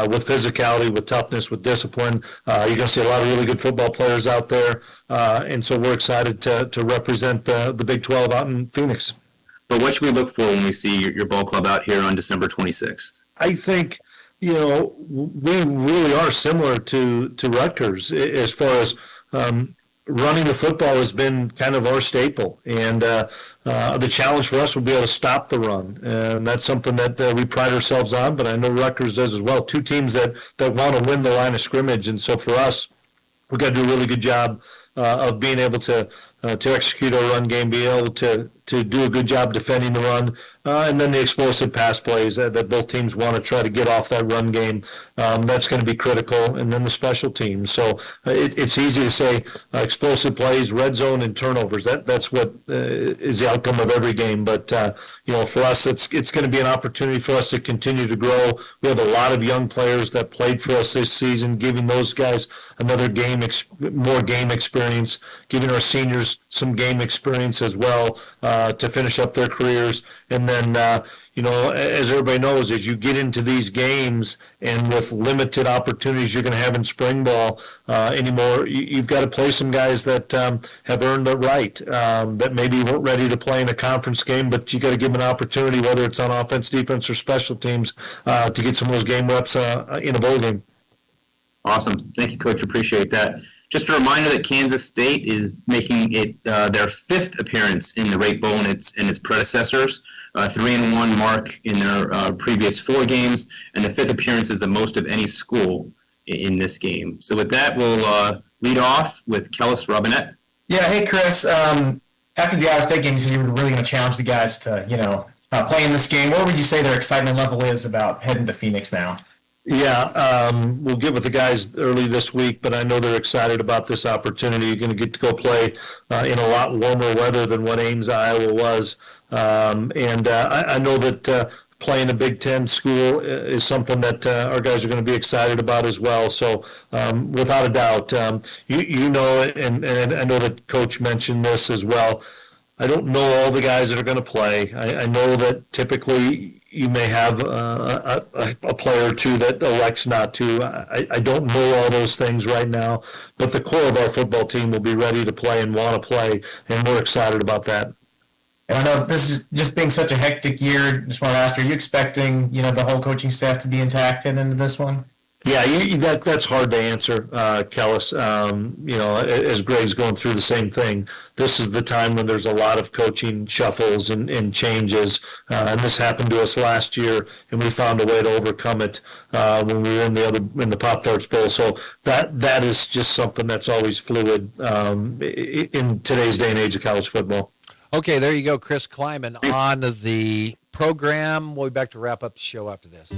with physicality, with toughness, with discipline. You're going to see a lot of really good football players out there, and so we're excited to represent the Big 12 out in Phoenix. But what should we look for when we see your ball club out here on December 26th? I think, we really are similar to Rutgers as far as running the football has been kind of our staple, and the challenge for us will be able to stop the run, and that's something that we pride ourselves on. But I know Rutgers does as well. 2 teams that want to win the line of scrimmage, and so for us, we've got to do a really good job of being able to execute our run game, be able to do a good job defending the run, and then the explosive pass plays that both teams want to try to get off that run game. That's going to be critical, and then the special teams. So it's easy to say explosive plays, red zone, and turnovers. That's what is the outcome of every game. But for us, it's going to be an opportunity for us to continue to grow. We have a lot of young players that played for us this season, giving those guys another more game experience, giving our seniors some game experience as well to finish up their careers. And then, as everybody knows, as you get into these games and with limited opportunities you're going to have in spring ball anymore, you've got to play some guys that have earned the right, that maybe weren't ready to play in a conference game, but you got to give them an opportunity, whether it's on offense, defense, or special teams, to get some of those game reps in a bowl game. Awesome. Thank you, Coach. Appreciate that. Just a reminder that Kansas State is making it their 5th appearance in the Rate Bowl and its predecessors. 3-1 mark in their previous 4 games, and the 5th appearance is the most of any school in this game. So with that, we'll lead off with Kellis Robinette. Yeah, hey Chris. After the Iowa State game, you said you were really going to challenge the guys to, stop playing this game. What would you say their excitement level is about heading to Phoenix now? Yeah, we'll get with the guys early this week, but I know they're excited about this opportunity. You're going to get to go play in a lot warmer weather than what Ames, Iowa was. I know that playing a Big Ten school is something that our guys are going to be excited about as well. So without a doubt, and I know that Coach mentioned this as well. I don't know all the guys that are going to play. I know that typically you may have a player or two that elects not to. I don't know all those things right now, but the core of our football team will be ready to play and want to play, and we're excited about that. And I know this is just being such a hectic year. Just want to ask, are you expecting, the whole coaching staff to be intact heading into this one? Yeah, that's hard to answer, Kellis. As Greg's going through the same thing, this is the time when there's a lot of coaching shuffles and changes. And this happened to us last year, and we found a way to overcome it when we were in the Pop-Tarts Bowl. So that is just something that's always fluid in today's day and age of college football. Okay, there you go, Chris Kleiman on the program. We'll be back to wrap up the show after this.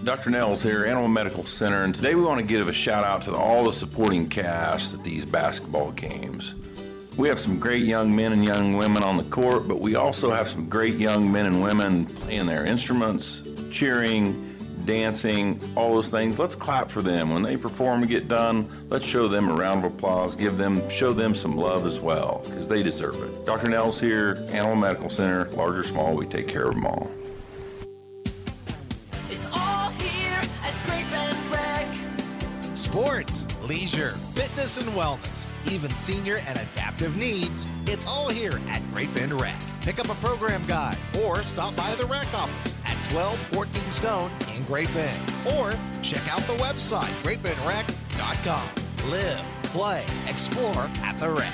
Dr. Nels here, Animal Medical Center, and today we want to give a shout out to all the supporting cast at these basketball games. We have some great young men and young women on the court, but we also have some great young men and women playing their instruments, cheering, dancing, all those things. Let's clap for them. When they perform and get done, let's show them a round of applause, show them some love as well, because they deserve it. Dr. Nels here, Animal Medical Center, large or small, we take care of them all. Sports, leisure, fitness and wellness, even senior and adaptive needs. It's all here at Great Bend Rec. Pick up a program guide or stop by the rec office at 1214 Stone in Great Bend. Or check out the website, greatbendrec.com. Live, play, explore at the rec.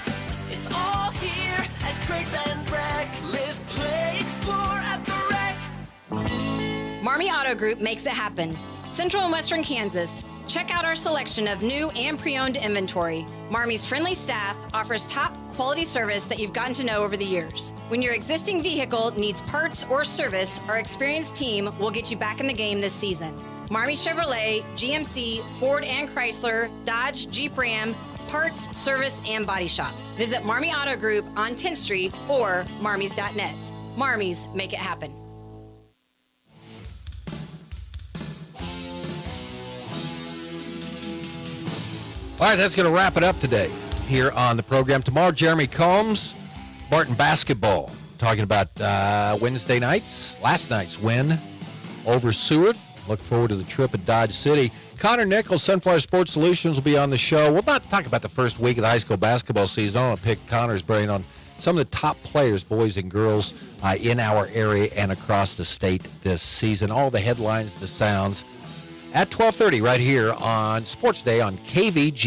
It's all here at Great Bend Rec. Live, play, explore at the rec. Marmy Auto Group makes it happen. Central and Western Kansas. Check out our selection of new and pre-owned inventory. Marmy's friendly staff offers top quality service that you've gotten to know over the years. When your existing vehicle needs parts or service, our experienced team will get you back in the game this season. Marmy Chevrolet, GMC, Ford and Chrysler, Dodge, Jeep Ram, parts, service, and body shop. Visit Marmy Auto Group on 10th Street or marmys.net. Marmy's, make it happen. All right, that's going to wrap it up today here on the program. Tomorrow, Jeremy Combs, Barton basketball, talking about Wednesday nights, last night's win over Seward. Look forward to the trip at Dodge City. Connor Nichols, Sunflower Sports Solutions, will be on the show. We'll not talk about the first week of the high school basketball season. I want to pick Connor's brain on some of the top players, boys and girls, in our area and across the state this season. All the headlines, the sounds, at 12:30 right here on Sports Day on KVG.